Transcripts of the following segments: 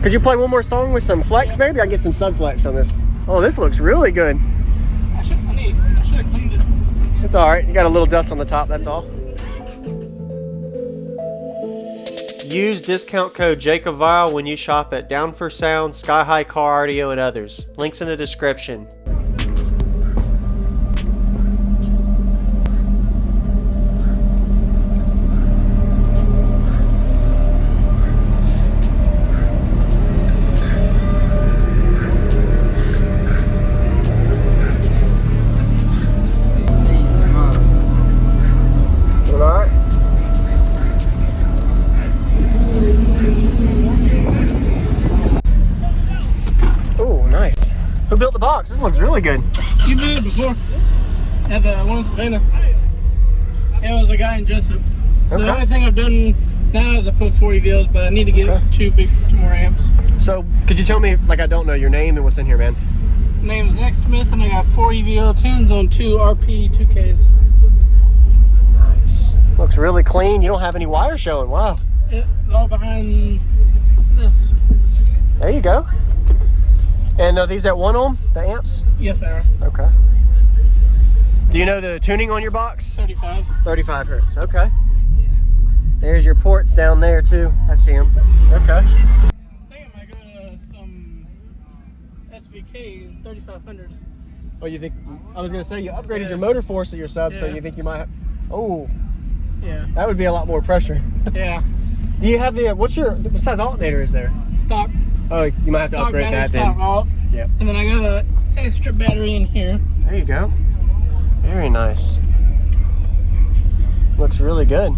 Could you play one more song with some flex, maybe? I get some sub flex on this. Oh, this looks really good. I should have cleaned it. It's all right. You got a little dust on the top, that's all. Use discount code JACOBVILE when you shop at Down for Sound, Sky High Car Audio, and others. Links in the description. Who built the box? This looks really good. You did it before at the one in Savannah. It was a guy in Jessup. Okay. The only thing I've done now is I put 4 EVOs, but I need to get two more amps. So, could you tell me, like I don't know your name and what's in here, man? Name's Zach Smith, and I got 4 EVO 10s on 2 RP 2Ks. Nice. Looks really clean. You don't have any wires showing. Wow. It's all behind this. There you go. And are these at 1 ohm, the amps? Yes, they are. Okay. Do you know the tuning on your box? 35. 35 hertz, okay. There's your ports down there too. I see them. Okay. I think I might go to some SVK 3500s. Oh, you think, I was going to say you upgraded your motor force of your sub, so you think you might have, oh. Yeah. That would be a lot more pressure. Yeah. Do you have the, what size alternator is there? Stock. Oh, you might have to upgrade that then. Alt. Yep. And then I got an extra battery in here. There you go. Very nice. Looks really good.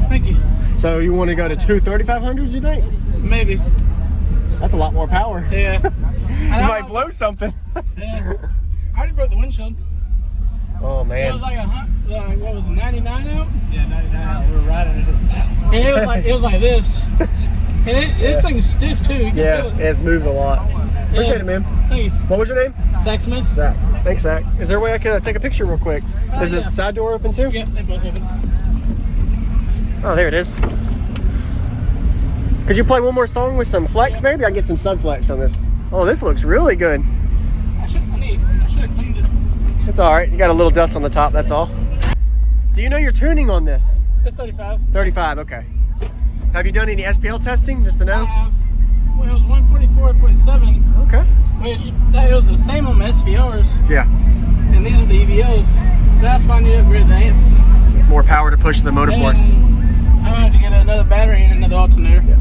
Thank you. So you want to go to 2 3500s, you think? Maybe. That's a lot more power. Yeah. You might blow something. Yeah. I already broke the windshield. Oh man. It was like what was it, 99 out? Yeah, 99 out. We were riding it. And it was like this. And this thing's stiff too. You can feel it. It moves a lot. Appreciate it, man. Thank you. What was your name? Zach Smith. Zach. Thanks, Zach. Is there a way I can take a picture real quick? Is the side door open too? Yeah, they both open. Oh, there it is. Could you play one more song with some flex, maybe? I get some sub flex on this. Oh, this looks really good. I should have cleaned it. It's all right. You got a little dust on the top, that's all. Do you know your tuning on this? It's 35. 35, okay. Have you done any SPL testing, just to know? I have. Well, it was 144.7. Okay. Which, it was the same on my SVRs. Yeah. And these are the EVOs. So that's why I need to upgrade the amps. More power to push the motor force. I'm going to have to get another battery and another alternator. Yeah.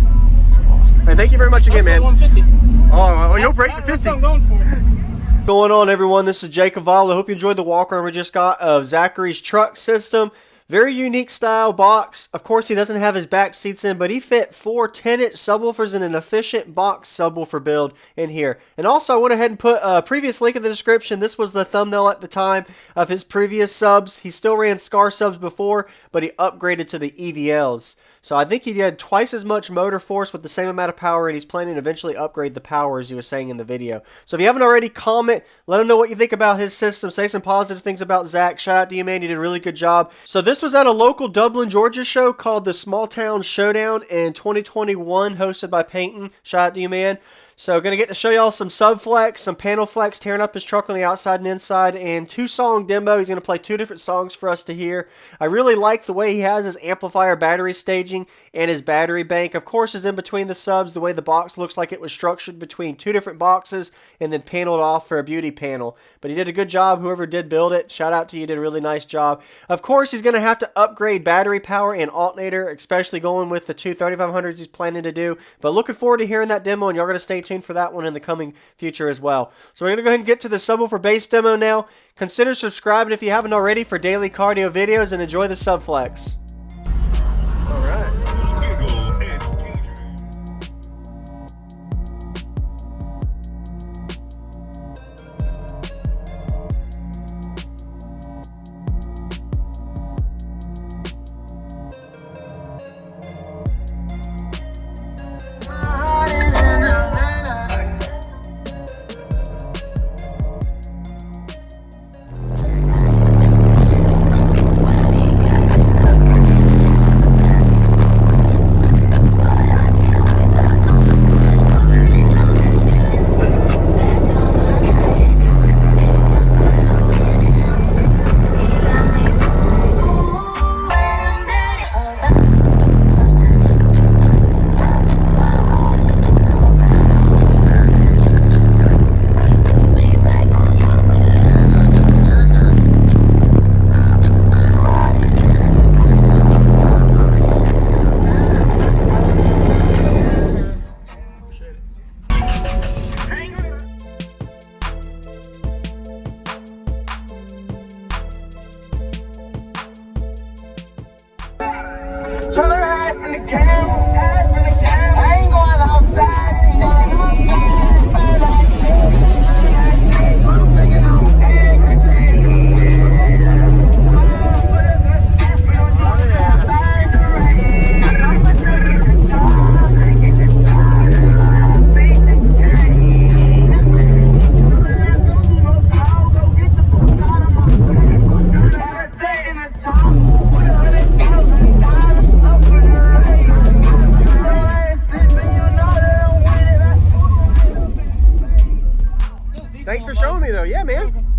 Awesome. Hey, thank you very much again, man. 150. Oh, you'll break the 50. That's what I'm going for. What's going on, everyone? This is Jacob Vile. I hope you enjoyed the walk around we just got of Zachary's truck system. Very unique style box. Of course, he doesn't have his back seats in, but he fit 4 10-inch subwoofers in an efficient box subwoofer build in here. And also, I went ahead and put a previous link in the description. This was the thumbnail at the time of his previous subs. He still ran SCAR subs before, but he upgraded to the EVLs. So I think he had twice as much motor force with the same amount of power, and he's planning to eventually upgrade the power, as he was saying in the video. So if you haven't already, comment. Let him know what you think about his system. Say some positive things about Zach. Shout out to you, man. You did a really good job. So this was at a local Dublin, Georgia show called the Small Town Showdown in 2021, hosted by Peyton. Shout out to you, man. So going to get to show y'all some sub flex, some panel flex, tearing up his truck on the outside and inside, and 2-song demo. He's going to play 2 different songs for us to hear. I really like the way he has his amplifier battery staging and his battery bank. Of course, is in between the subs, the way the box looks like it was structured between 2 different boxes and then paneled off for a beauty panel. But he did a good job, whoever did build it. Shout out to you, did a really nice job. Of course, he's going to have to upgrade battery power and alternator, especially going with the 2 3500s he's planning to do. But looking forward to hearing that demo, and y'all going to stay tuned for that one in the coming future as well. So we're going to go ahead and get to the subwoofer bass demo now. Consider subscribing if you haven't already for daily cardio videos, and enjoy the subflex. All right. So yeah, man.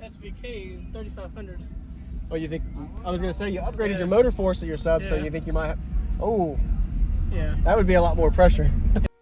SVK 3500s. Oh, you think? I was gonna say you upgraded your motor force of your sub, so you think you might. Oh, yeah. That would be a lot more pressure.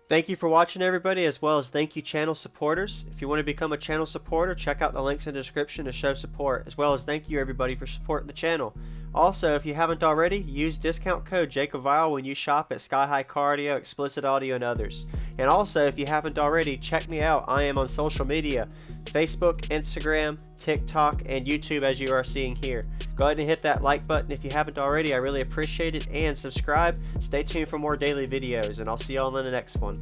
Thank you for watching, everybody, as well as thank you, channel supporters. If you want to become a channel supporter, check out the links in the description to show support, as well as thank you, everybody, for supporting the channel. Also, if you haven't already, use discount code JACOVILE when you shop at Sky High Cardio, Explicit Audio, and others. And also, if you haven't already, check me out. I am on social media, Facebook, Instagram, TikTok, and YouTube, as you are seeing here. Go ahead and hit that like button if you haven't already. I really appreciate it. And subscribe. Stay tuned for more daily videos, and I'll see you all in the next one.